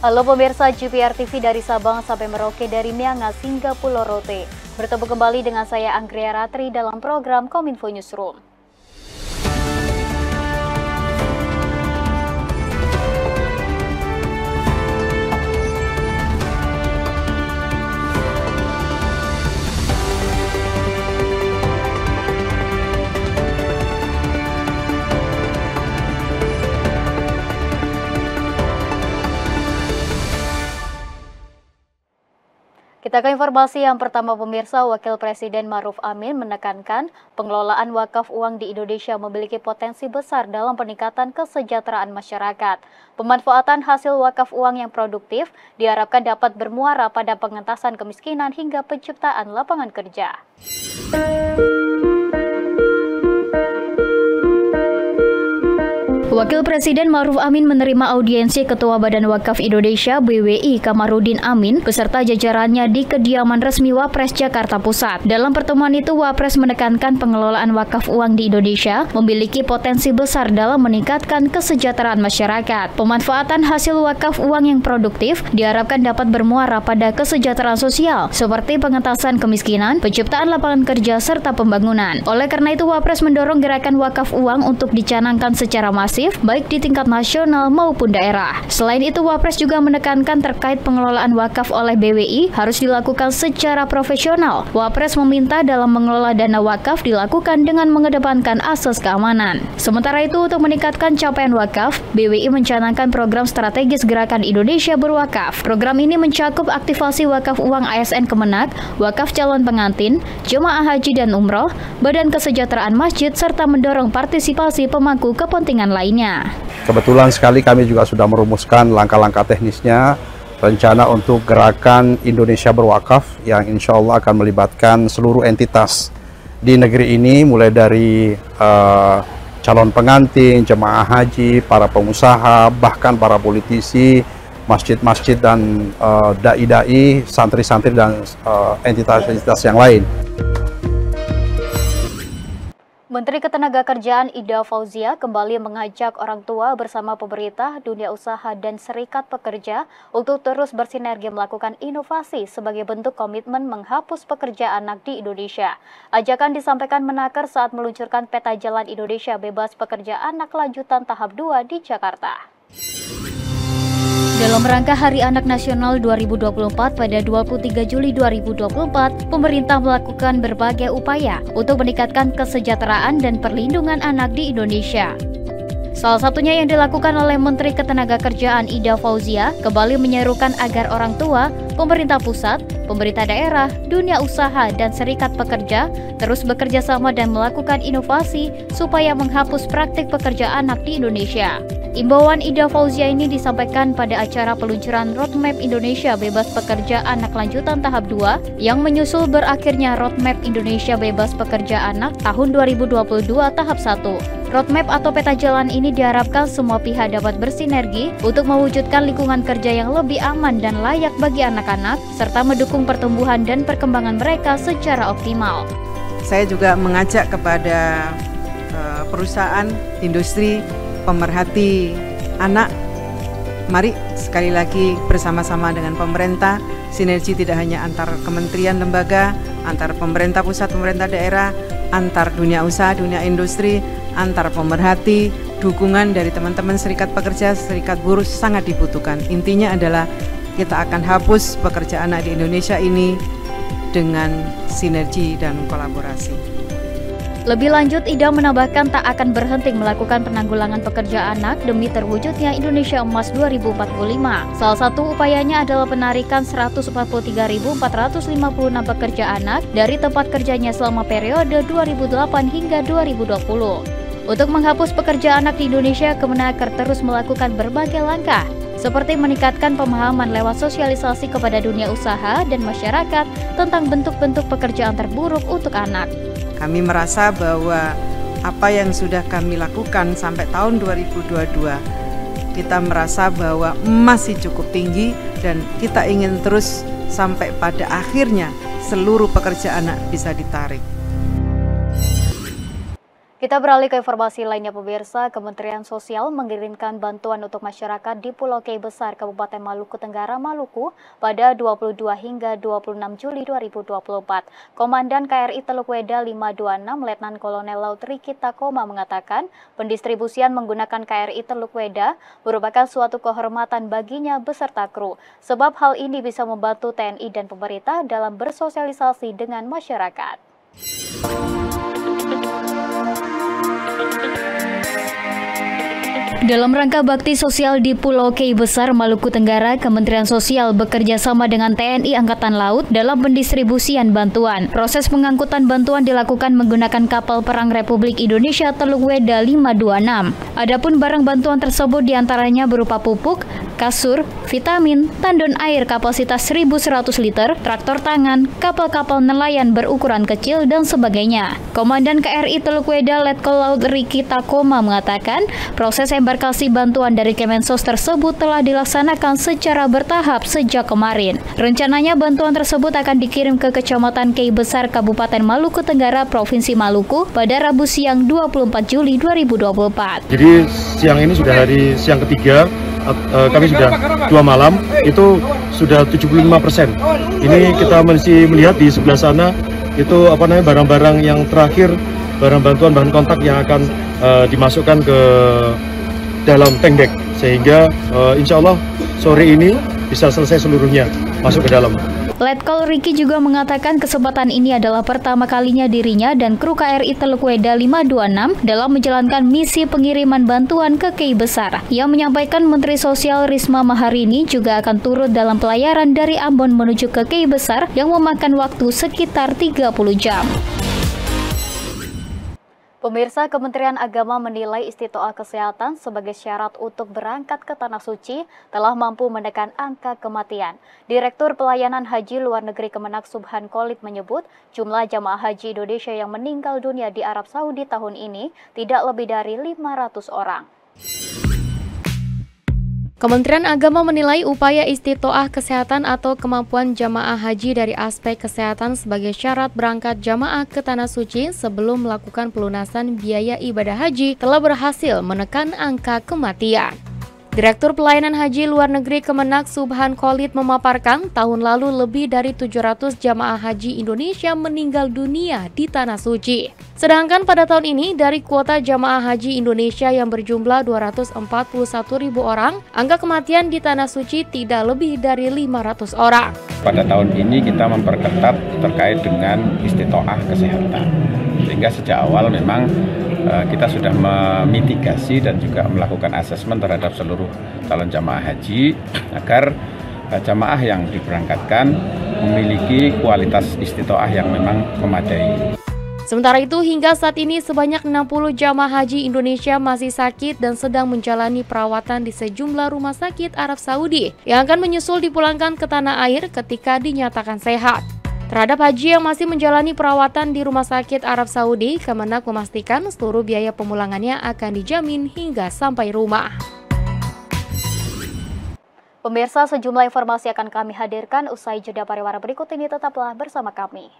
Halo pemirsa GPR TV dari Sabang sampai Merauke, dari Miangas hingga Pulau Rote. Bertemu kembali dengan saya Anggria Ratri dalam program Kominfo Newsroom. Kita ke informasi yang pertama pemirsa. Wakil Presiden Ma'ruf Amin menekankan pengelolaan wakaf uang di Indonesia memiliki potensi besar dalam peningkatan kesejahteraan masyarakat. Pemanfaatan hasil wakaf uang yang produktif diharapkan dapat bermuara pada pengentasan kemiskinan hingga penciptaan lapangan kerja. Wakil Presiden Ma'ruf Amin menerima audiensi Ketua Badan Wakaf Indonesia BWI Kamarudin Amin beserta jajarannya di kediaman resmi Wapres Jakarta Pusat. Dalam pertemuan itu, Wapres menekankan pengelolaan wakaf uang di Indonesia memiliki potensi besar dalam meningkatkan kesejahteraan masyarakat. Pemanfaatan hasil wakaf uang yang produktif diharapkan dapat bermuara pada kesejahteraan sosial seperti pengentasan kemiskinan, penciptaan lapangan kerja, serta pembangunan. Oleh karena itu, Wapres mendorong gerakan wakaf uang untuk dicanangkan secara masif baik di tingkat nasional maupun daerah. Selain itu, Wapres juga menekankan terkait pengelolaan wakaf oleh BWI harus dilakukan secara profesional. Wapres meminta dalam mengelola dana wakaf dilakukan dengan mengedepankan asas keamanan. Sementara itu, untuk meningkatkan capaian wakaf, BWI mencanangkan program strategis Gerakan Indonesia Berwakaf. Program ini mencakup aktivasi wakaf uang ASN Kemenak, wakaf calon pengantin, jemaah haji dan umroh, badan kesejahteraan masjid, serta mendorong partisipasi pemangku kepentingan lainnya. Kebetulan sekali kami juga sudah merumuskan langkah-langkah teknisnya, rencana untuk gerakan Indonesia Berwakaf yang insya Allah akan melibatkan seluruh entitas di negeri ini, mulai dari calon pengantin, jemaah haji, para pengusaha, bahkan para politisi, masjid-masjid dan dai-dai, santri-santri dan entitas-entitas yang lain. Menteri Ketenagakerjaan Ida Fauzia kembali mengajak orang tua bersama pemerintah, dunia usaha, dan serikat pekerja untuk terus bersinergi melakukan inovasi sebagai bentuk komitmen menghapus pekerja anak di Indonesia. Ajakan disampaikan Menaker saat meluncurkan peta jalan Indonesia bebas pekerja anak lanjutan tahap 2 di Jakarta. Dalam rangka Hari Anak Nasional 2024 pada 23 Juli 2024, pemerintah melakukan berbagai upaya untuk meningkatkan kesejahteraan dan perlindungan anak di Indonesia. Salah satunya yang dilakukan oleh Menteri Ketenagakerjaan Ida Fauzia kembali menyerukan agar orang tua, pemerintah pusat, pemerintah daerah, dunia usaha, dan serikat pekerja terus bekerja sama dan melakukan inovasi supaya menghapus praktik pekerja anak di Indonesia. Imbauan Ida Fauzia ini disampaikan pada acara peluncuran Roadmap Indonesia Bebas Pekerja Anak Lanjutan Tahap 2 yang menyusul berakhirnya Roadmap Indonesia Bebas Pekerja Anak tahun 2022 Tahap 1. Roadmap atau peta jalan ini diharapkan semua pihak dapat bersinergi untuk mewujudkan lingkungan kerja yang lebih aman dan layak bagi anak-anak, serta mendukung pertumbuhan dan perkembangan mereka secara optimal. Saya juga mengajak kepada perusahaan, industri, pemerhati anak, mari sekali lagi bersama-sama dengan pemerintah, sinergi tidak hanya antar kementerian lembaga, antar pemerintah pusat, pemerintah daerah, antar dunia usaha, dunia industri, antar pemerhati, dukungan dari teman-teman serikat pekerja, serikat buruh sangat dibutuhkan. Intinya adalah kita akan hapus pekerja anak di Indonesia ini dengan sinergi dan kolaborasi. Lebih lanjut, Ida menambahkan tak akan berhenti melakukan penanggulangan pekerja anak demi terwujudnya Indonesia Emas 2045. Salah satu upayanya adalah penarikan 143.456 pekerja anak dari tempat kerjanya selama periode 2008 hingga 2020. Untuk menghapus pekerja anak di Indonesia, Kemenaker terus melakukan berbagai langkah, seperti meningkatkan pemahaman lewat sosialisasi kepada dunia usaha dan masyarakat tentang bentuk-bentuk pekerjaan terburuk untuk anak. Kami merasa bahwa apa yang sudah kami lakukan sampai tahun 2022, kita merasa bahwa masih cukup tinggi dan kita ingin terus sampai pada akhirnya seluruh pekerja anak bisa ditarik. Kita beralih ke informasi lainnya pemirsa, Kementerian Sosial mengirimkan bantuan untuk masyarakat di Pulau Kei Besar, Kabupaten Maluku Tenggara, Maluku pada 22 hingga 26 Juli 2024. Komandan KRI Teluk Weda 526 Letnan Kolonel Laut Riki Takoma mengatakan pendistribusian menggunakan KRI Teluk Weda merupakan suatu kehormatan baginya beserta kru, sebab hal ini bisa membantu TNI dan pemerintah dalam bersosialisasi dengan masyarakat. Dalam rangka bakti sosial di Pulau Kei Besar, Maluku Tenggara, Kementerian Sosial bekerja sama dengan TNI Angkatan Laut dalam pendistribusian bantuan. Proses pengangkutan bantuan dilakukan menggunakan kapal perang Republik Indonesia Teluk Weda 526. Adapun barang bantuan tersebut diantaranya berupa pupuk, kasur, vitamin, tandon air kapasitas 1.100 liter, traktor tangan, kapal-kapal nelayan berukuran kecil, dan sebagainya. Komandan KRI Teluk Weda Letkol Laut Riki Takoma mengatakan proses embarkasi bantuan dari Kemensos tersebut telah dilaksanakan secara bertahap sejak kemarin. Rencananya bantuan tersebut akan dikirim ke Kecamatan Kei Besar, Kabupaten Maluku Tenggara, Provinsi Maluku pada Rabu siang 24 Juli 2024. Jadi siang ini sudah hari siang ketiga, kami sudah 2 malam, itu sudah 75%. Ini kita masih melihat di sebelah sana, itu barang-barang yang terakhir, barang bantuan, bahan kontak yang akan dimasukkan ke dalam tank deck, sehingga insya Allah sore ini bisa selesai seluruhnya masuk ke dalam. Letkol Riki juga mengatakan kesempatan ini adalah pertama kalinya dirinya dan kru KRI Teluk Weda 526 dalam menjalankan misi pengiriman bantuan ke Kei Besar. Ia menyampaikan Menteri Sosial Risma Maharini juga akan turut dalam pelayaran dari Ambon menuju ke Kei Besar yang memakan waktu sekitar 30 jam. Pemirsa, Kementerian Agama menilai istitoah kesehatan sebagai syarat untuk berangkat ke Tanah Suci telah mampu menekan angka kematian. Direktur Pelayanan Haji Luar Negeri Kemenak Subhan Khalid menyebut jumlah jamaah haji Indonesia yang meninggal dunia di Arab Saudi tahun ini tidak lebih dari 500 orang. Kementerian Agama menilai upaya istitoah kesehatan atau kemampuan jamaah haji dari aspek kesehatan sebagai syarat berangkat jamaah ke Tanah Suci sebelum melakukan pelunasan biaya ibadah haji telah berhasil menekan angka kematian. Direktur Pelayanan Haji Luar Negeri Kemenak Subhan Khalid memaparkan tahun lalu lebih dari 700 jamaah haji Indonesia meninggal dunia di Tanah Suci. Sedangkan pada tahun ini dari kuota jamaah haji Indonesia yang berjumlah 241.000 orang, angka kematian di Tanah Suci tidak lebih dari 500 orang. Pada tahun ini kita memperketat terkait dengan istitoah kesehatan. Sehingga sejak awal memang kita sudah memitigasi dan juga melakukan asesmen terhadap seluruh calon jamaah haji agar jamaah yang diberangkatkan memiliki kualitas istitoah yang memang memadai. Sementara itu, hingga saat ini sebanyak 60 jamaah haji Indonesia masih sakit dan sedang menjalani perawatan di sejumlah rumah sakit Arab Saudi yang akan menyusul dipulangkan ke tanah air ketika dinyatakan sehat. Terhadap haji yang masih menjalani perawatan di rumah sakit Arab Saudi, Kemenak memastikan seluruh biaya pemulangannya akan dijamin hingga sampai rumah. Pemirsa, sejumlah informasi akan kami hadirkan usai jeda pariwara berikut ini, tetaplah bersama kami.